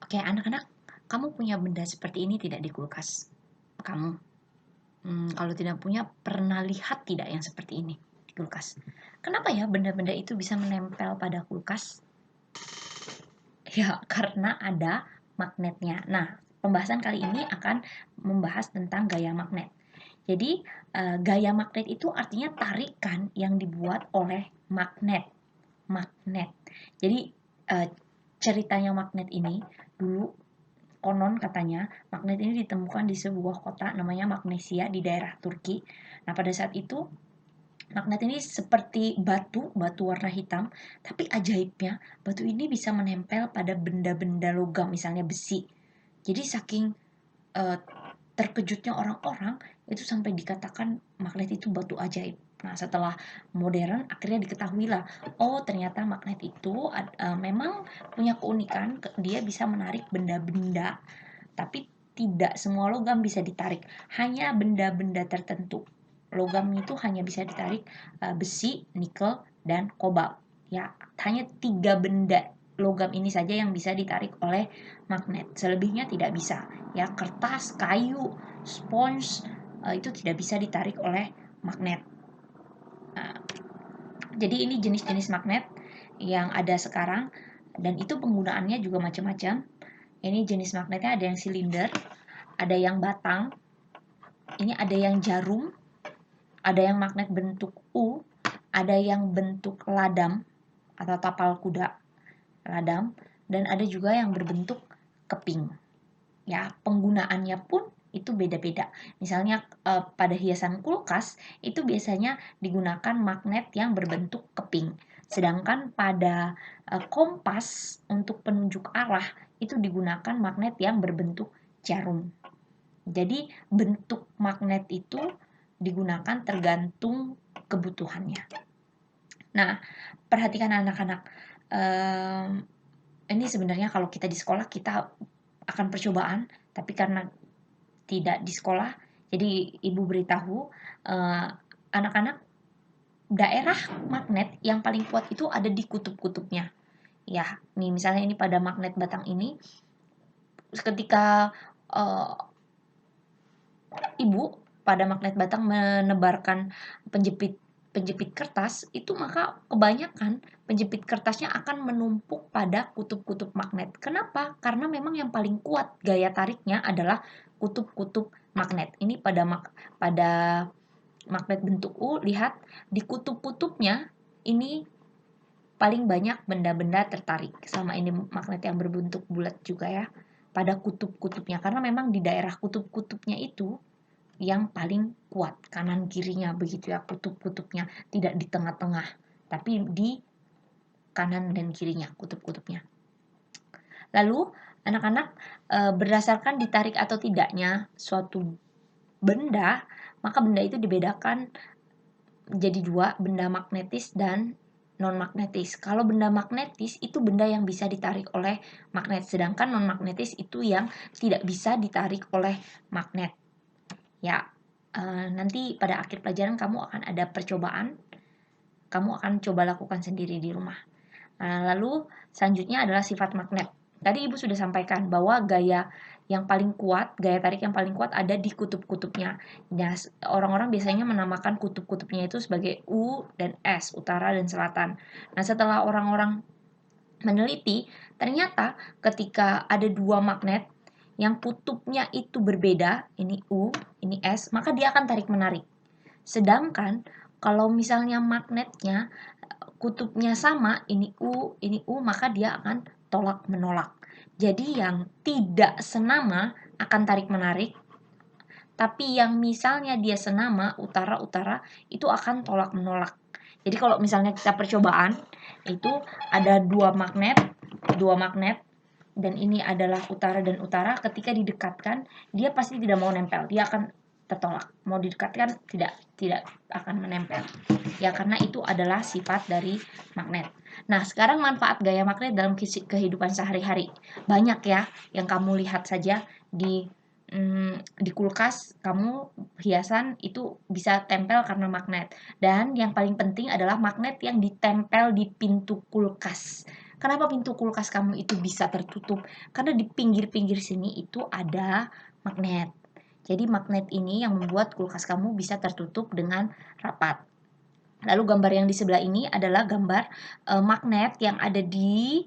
Oke, anak-anak, kamu punya benda seperti ini tidak di kulkas? Kamu, kalau tidak punya, pernah lihat tidak yang seperti ini di kulkas? Kenapa ya benda-benda itu bisa menempel pada kulkas? Ya, karena ada magnetnya. Nah, pembahasan kali ini akan membahas tentang gaya magnet. Jadi, gaya magnet itu artinya tarikan yang dibuat oleh magnet. Magnet. Jadi, ceritanya magnet ini dulu konon katanya magnet ini ditemukan di sebuah kota namanya Magnesia di daerah Turki. Nah, pada saat itu magnet ini seperti batu warna hitam, tapi ajaibnya batu ini bisa menempel pada benda-benda logam, misalnya besi. Jadi saking uh, terkejutnya orang-orang itu sampai dikatakan magnet itu batu ajaib. Nah, setelah modern akhirnya diketahuilah, oh ternyata magnet itu memang punya keunikan, dia bisa menarik benda-benda, tapi tidak semua logam bisa ditarik, hanya benda-benda tertentu. Logam itu hanya bisa ditarik besi, nikel, dan kobalt. Ya, hanya 3 benda logam ini saja yang bisa ditarik oleh magnet. Selebihnya tidak bisa. Ya, kertas, kayu, spons itu tidak bisa ditarik oleh magnet. Nah, jadi ini jenis-jenis magnet yang ada sekarang, dan itu penggunaannya juga macam-macam. Ini jenis magnetnya ada yang silinder, ada yang batang, ini ada yang jarum, ada yang magnet bentuk U, ada yang bentuk ladam atau tapal kuda, ladam, dan ada juga yang berbentuk keping. Ya, penggunaannya pun itu beda-beda. Misalnya pada hiasan kulkas itu biasanya digunakan magnet yang berbentuk keping. Sedangkan pada kompas untuk penunjuk arah itu digunakan magnet yang berbentuk jarum. Jadi bentuk magnet itu digunakan tergantung kebutuhannya. Nah, perhatikan anak-anak. Ini sebenarnya kalau kita di sekolah kita akan percobaan, tapi karena tidak di sekolah, jadi ibu beritahu anak-anak, daerah magnet yang paling kuat itu ada di kutub-kutubnya. Ya, nih misalnya ini pada magnet batang ini, ketika ibu pada magnet batang menebarkan penjepit kertas itu, maka kebanyakan penjepit kertasnya akan menumpuk pada kutub-kutub magnet. Kenapa? Karena memang yang paling kuat gaya tariknya adalah kutub-kutub magnet. Ini pada magnet bentuk U, lihat di kutub-kutubnya ini paling banyak benda-benda tertarik. Sama ini magnet yang berbentuk bulat juga ya, pada kutub-kutubnya, karena memang di daerah kutub-kutubnya itu yang paling kuat, kanan kirinya begitu ya, kutub-kutubnya tidak di tengah-tengah, tapi di kanan dan kirinya kutub-kutubnya. Lalu anak-anak, berdasarkan ditarik atau tidaknya suatu benda, maka benda itu dibedakan jadi 2, benda magnetis dan non-magnetis. Kalau benda magnetis itu benda yang bisa ditarik oleh magnet, sedangkan non-magnetis itu yang tidak bisa ditarik oleh magnet. Ya, nanti pada akhir pelajaran kamu akan ada percobaan, kamu akan coba lakukan sendiri di rumah. Lalu selanjutnya adalah sifat magnet. Tadi ibu sudah sampaikan bahwa gaya yang paling kuat, gaya tarik yang paling kuat ada di kutub-kutubnya. Nah, orang-orang biasanya menamakan kutub-kutubnya itu sebagai U dan S, utara dan selatan. Nah, setelah orang-orang meneliti, ternyata ketika ada 2 magnet yang kutubnya itu berbeda, ini U, ini S, maka dia akan tarik-menarik. Sedangkan kalau misalnya magnetnya kutubnya sama, ini U, maka dia akan tolak-menolak. Jadi yang tidak senama akan tarik-menarik, tapi yang misalnya dia senama, utara-utara, itu akan tolak-menolak. Jadi kalau misalnya kita percobaan, itu ada 2 magnet, dan ini adalah utara dan utara, ketika didekatkan, dia pasti tidak mau nempel, dia akan tertolak. Mau didekatkan, tidak akan menempel. Ya, karena itu adalah sifat dari magnet. Nah, sekarang manfaat gaya magnet dalam kehidupan sehari-hari. Banyak ya, yang kamu lihat saja di kulkas, kamu hiasan itu bisa tempel karena magnet. Dan yang paling penting adalah magnet yang ditempel di pintu kulkas. Kenapa pintu kulkas kamu itu bisa tertutup? Karena di pinggir-pinggir sini itu ada magnet. Jadi magnet ini yang membuat kulkas kamu bisa tertutup dengan rapat. Lalu gambar yang di sebelah ini adalah gambar magnet yang ada di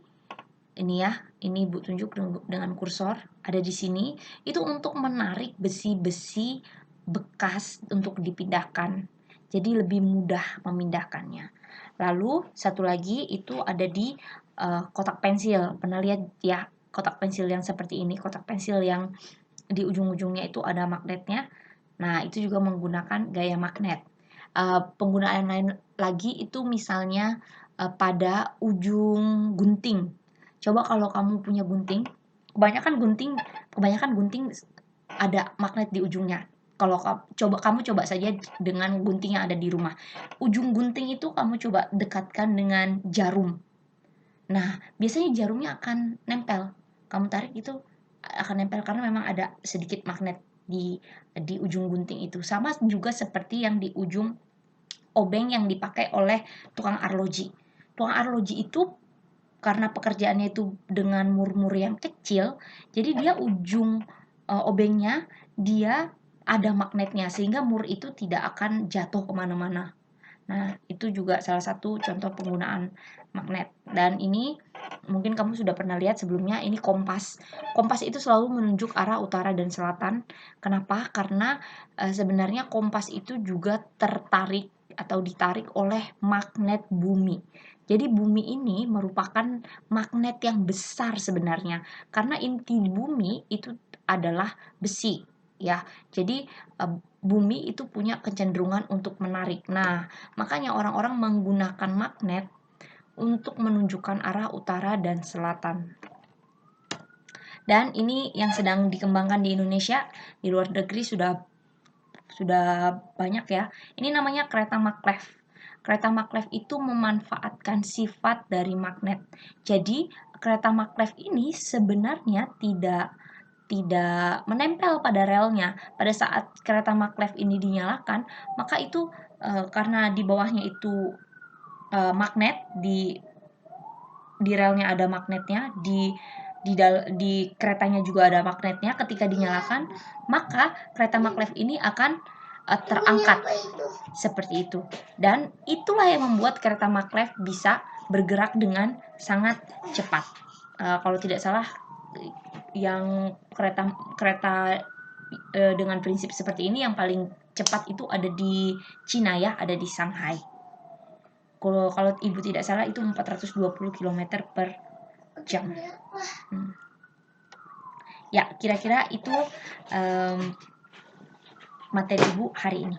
ini ya. Ini Ibu tunjuk dengan kursor, ada di sini. Itu untuk menarik besi-besi bekas untuk dipindahkan. Jadi lebih mudah memindahkannya. Lalu satu lagi itu ada di kotak pensil. Pernah lihat ya kotak pensil yang seperti ini, kotak pensil yang di ujung-ujungnya itu ada magnetnya. Nah, itu juga menggunakan gaya magnet. Penggunaan lain lagi itu misalnya pada ujung gunting. Coba kalau kamu punya gunting, kebanyakan gunting ada magnet di ujungnya. Kalau kamu coba saja dengan gunting yang ada di rumah. Ujung gunting itu kamu coba dekatkan dengan jarum. Nah, biasanya jarumnya akan nempel. Kamu tarik itu akan nempel karena memang ada sedikit magnet di ujung gunting itu. Sama juga seperti yang di ujung obeng yang dipakai oleh tukang arloji. Tukang arloji itu karena pekerjaannya itu dengan mur-mur yang kecil, jadi dia ujung obengnya dia ada magnetnya sehingga mur itu tidak akan jatuh kemana-mana. Nah, itu juga salah satu contoh penggunaan magnet. Dan ini mungkin kamu sudah pernah lihat sebelumnya, ini kompas. Kompas itu selalu menunjuk arah utara dan selatan. Kenapa? Karena sebenarnya kompas itu juga tertarik atau ditarik oleh magnet bumi. Jadi bumi ini merupakan magnet yang besar sebenarnya. Karena inti bumi itu adalah besi, ya. Jadi bumi itu punya kecenderungan untuk menarik. Nah, makanya orang-orang menggunakan magnet untuk menunjukkan arah utara dan selatan. Dan ini yang sedang dikembangkan di Indonesia, di luar negeri sudah banyak ya. Ini namanya kereta maglev. Kereta maglev itu memanfaatkan sifat dari magnet. Jadi, kereta maglev ini sebenarnya tidak menempel pada relnya. Pada saat kereta maglev ini dinyalakan, maka itu karena di bawahnya itu magnet, di relnya ada magnetnya, di keretanya juga ada magnetnya. Ketika dinyalakan, maka kereta maglev ini akan terangkat seperti itu. Dan itulah yang membuat kereta maglev bisa bergerak dengan sangat cepat. Kalau tidak salah, yang kereta dengan prinsip seperti ini yang paling cepat itu ada di Cina ya, ada di Shanghai. Kalau Ibu tidak salah itu 420 km per jam. Ya, kira-kira itu materi Ibu hari ini.